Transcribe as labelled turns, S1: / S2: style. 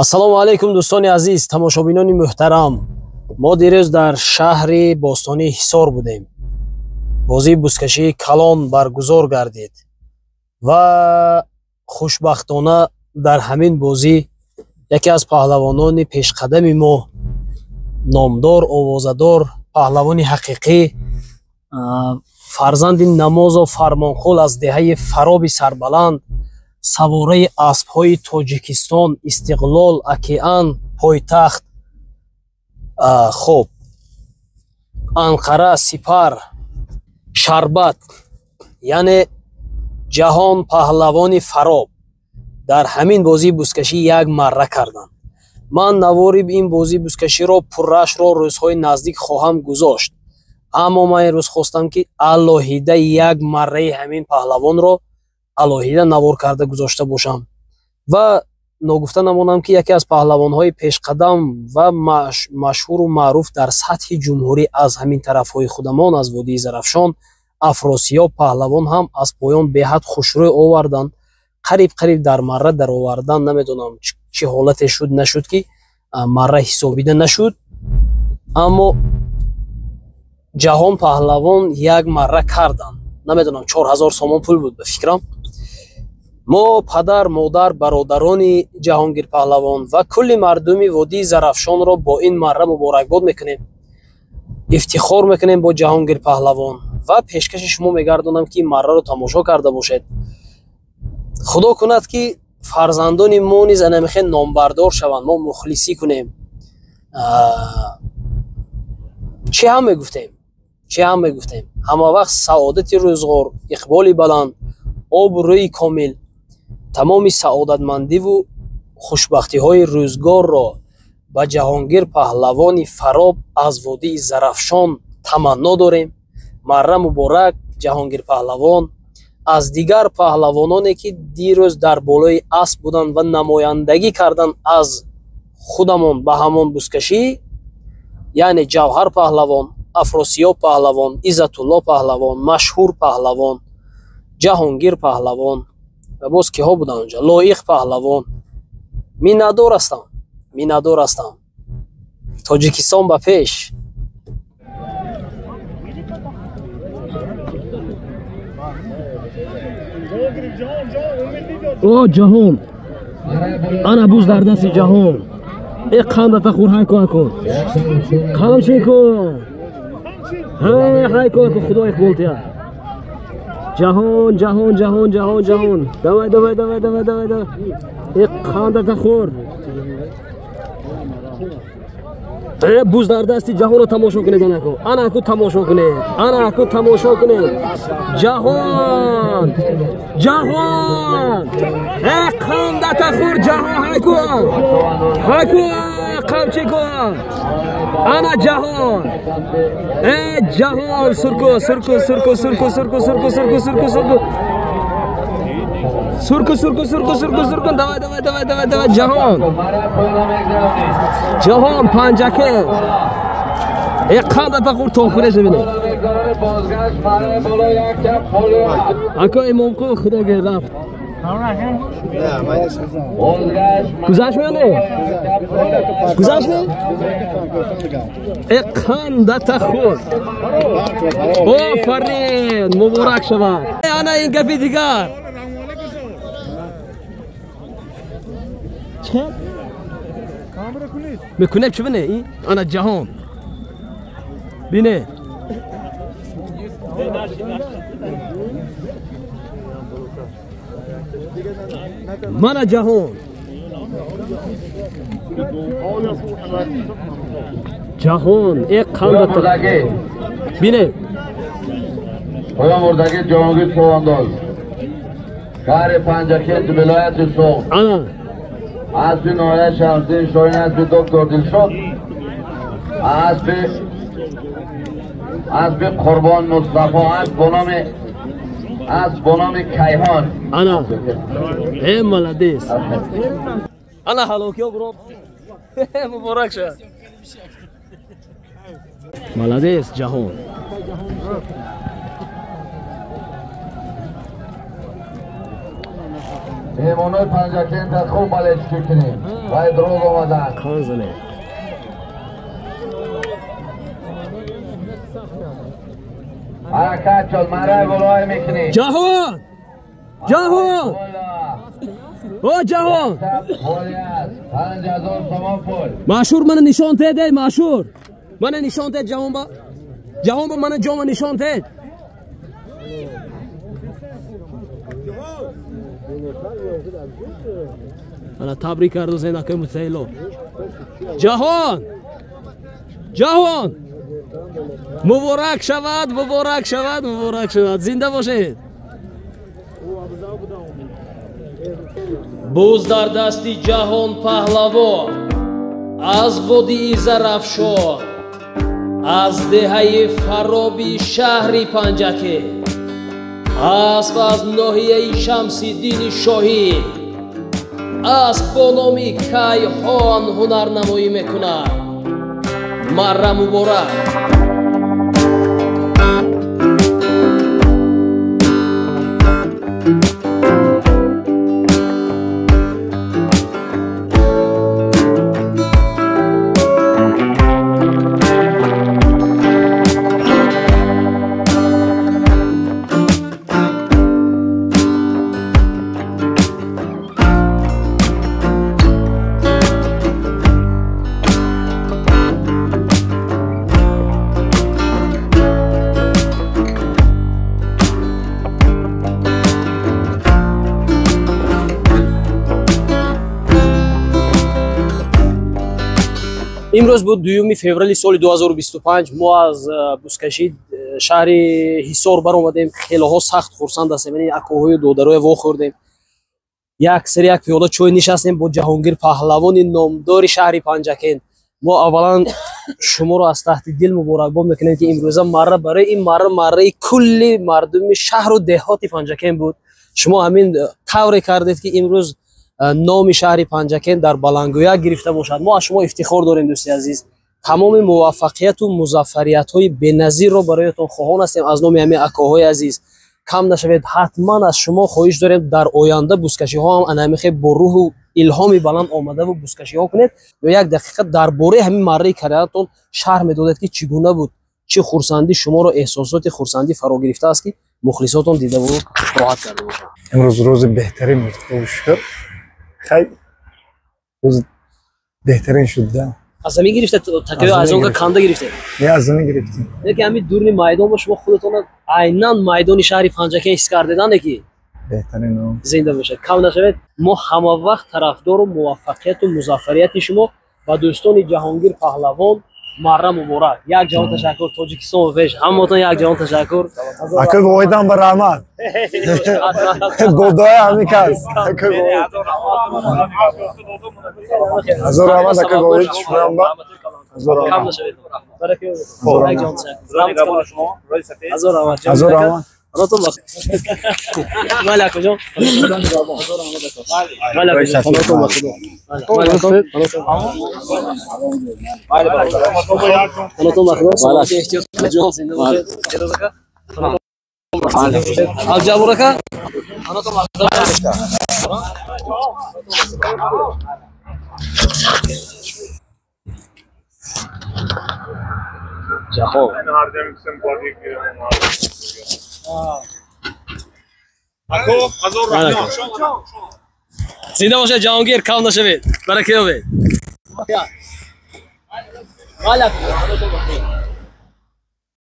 S1: ассалому алайкум дӯстони азиз, тамошобинони муҳтарам. Мо дирӯз дар шаҳри бостонии Ҳисор будем. Бозии бузкашии калон баргузор гардид ва хушбахтона дар ҳамин бозӣ яке аз паҳлавонони пешқадами мо, номдор, овозадор, паҳлавони ҳақиқӣ, фарзанди намозу фармонқул аз деҳаи Фароби сарбаланд, савораи аспҳои Тоҷикистон, Истиқлол, Океан, Пойтахт, хуб, Анқара, Сипар, Шарбат, яъне ҷаҳон паҳлавони Фароб дар ҳамин бозии бузкашӣ як марра карданд. Ман навори ин бозии бузкаширо пуррашро рӯзҳои наздик хоҳам гузошт, аммо ман имрӯз хостам ки алоҳида як марраи ҳамин паҳлавонро алоҳида навор карда гузошта бошам ва ногуфта намонам ки яке аз паҳлавонҳои пешқадам ва машҳуру маъруф дар сатҳи ҷумҳурӣ аз ҳамин тарафҳои худамон, аз Водии Зарафшон, Афросиёб паҳлавон ҳам аз поён беҳад хушрӯй оварданд. Қариб дар марра даровардан, намедонам чӣ ҳолате шуд нашуд ки марра ҳисобида нашуд, аммо ҷаҳон паҳлавон як марра карданд. Намедонам 4000 сомон пул буд ба фикрам. мо падар, модар, бародарони Ҷаҳонгир паҳлавон ва кулли мардуми Водии Зарафшонро бо ин марра муборакбод мекунем, ифтихор мекунем бо Ҷаҳонгир паҳлавон ва пешкаши шумо мегардонам ки ин марраро тамошо карда бошед. худо кунад ки фарзандони мо низ анамихе номбардор шаванд, мо мухлисӣ кунем. чӣ ҳам мегуфтем, ҳама вақт саодати рӯзгор, иқболи баланд, обрӯи комил, тамоми саодатмандиву хушбахтиҳои рӯзгорро ба Ҷаҳонгир паҳлавони Фароб аз Водии Зарафшон таманно дорем. марра муборак Ҷаҳонгир паҳлавон аз дигар паҳлавононе ки дирӯз дар болои асп буданд ва намояндагӣ карданд аз худамон ба ҳамон бузкашӣ, яъне Ҷавҳар паҳлавон, Афросиёб паҳлавон, Иззатулло паҳлавон, Машҳур паҳлавон, Ҷаҳонгир паҳлавон ва боз киҳо буданд онҷа, Лоиқ паҳлавон. Миннатдор ҳастам. Тоҷикистон ба пеш.
S2: о ҷаҳон, ана буз дар дасти ҷаҳон. қандата хур ҳайкун қамчи кун, ҳайкун худо иқболтия. ҷаҳон давай қандата хур. буз дар дасти ҷаҳонро тамошо кунед. анаку тамошо кунед. ҷаҳон қандата хур. ҷаҳон ҳайкун қамчи кун. ана ҷаҳон сурку давай ҷаҳон панҷаке қандата хур тохиреш бибинед. ако имомқул худоге рафт гузашт меёне қандата хур. офарин, муборак шавад. ана ин гапи дигар мекунем. чӣ бине? ана ҷаҳон бине. мана ҷаҳон қандата бине.
S3: мурдаги Ҷаҳонгир Совандоз шаҳри Панҷаке вилояти Соғд
S2: ана
S3: اسب نایه شمسین شاین اسب دکتر دلشد اسب قربان مصطفی اسب بنام کیهان.
S2: انا ملادیس انا حلوکی ها برو مبارک شد. ملادیس جهان
S3: مهمانای پنجکین تا خوب بالشکی کنیم و دروغ آمدن
S2: کان زنه
S3: حرکت شد مره گلوهای میکنیم
S2: جهان جهان او جهان
S3: 5000 تومان پول
S2: مشهور من نشان ده مشهور من نشان ده جهان با من جام نشان ده انا تبریک کردم زینا که متعلق جهان جهان مبارک شود مبارک شود مبارک شود زنده باشید
S1: буз дар дасти ҷаҳон паҳлаво аз боди зарафшо аз деҳаи фароби шаҳри панҷаке асп аз ноҳияи шамсиддини шоҳӣ асп бо номи кайҳон ҳунарнамоӣ мекунад марра муборак имрӯз буд 2 феврали соли 2025 мо аз бузкашии шаҳри ҳисор баромадем хелоҳо сахт хурсанд ҳастем яъне акоҳою додарое вохӯрдем як пиёда чой нишастем бо ҷаҳонгир паҳлавони номдори шаҳри панҷакен мо аввалан шуморо аз таҳти дил муборакбод мекунем ки имрӯза марра барои ин марраи кулли мардуми шаҳру деҳоти панҷакен буд шумо ҳамин тавре кардед ки имрӯз номи шаҳри панҷакен дар балангӯя гирифта бошад мо аз шумо ифтихор дорем дӯсти азиз тамоми муваффақияту музаффариятҳои беназирро бароятон хоҳон ҳастем аз номи ҳамин акоҳои азиз кам нашавед ҳатман аз шумо хоҳиш дорем дар оянда бузкашиҳо ҳам анамихе бо рӯҳу илҳоми баланд омадаву бузкашиҳо кунед ё як дақиқа дар бораи ҳамин марраи кариатон шарҳ медодед ки чӣ гуна буд чӣ хурсандӣ шуморо эҳсосоти хурсандӣ фаро гирифта аст ки мухлисотон дидаву роҳат карда бошанд
S4: امروز روز بهترین بود خوب شد خیلی روز بهترین شد ده
S1: аз замин гирифта такаё аз онга канда гирифта
S4: نه از زمین گرفتیم
S1: яке ҳамин дурни майдон бо шумо худатона айнан майдони шаҳри панҷакен ҳис кардедане ки
S4: بهترین رو
S1: зинда бошад кам нашавед мо ҳамавақт тарафдору муваффақияту музаффарияти шумо ва дӯстони ҷаҳонгир паҳлавон марра муборак як ҷаҳон ташаккур тоҷикистон пеш ҳаматон як ҷаҳон ташаккур
S4: اکه گویدم به رحمت گودای همی کس اکه گوید از رحمت اکه گوید شمیم با از
S1: کم
S4: رحمت
S1: نشوید برکه یک ҷаҳон ташаккур از رحمت
S4: از رحمت
S1: خاناتون بخیر مال کجا مال کجا خاناتون بخیر خاناتون بخیر احتیاط جان زنده باشید اجازه از جابورکا خاناتون بخیر جهان زنده باشید جهانگیر کم نشوید برکه یابید مالک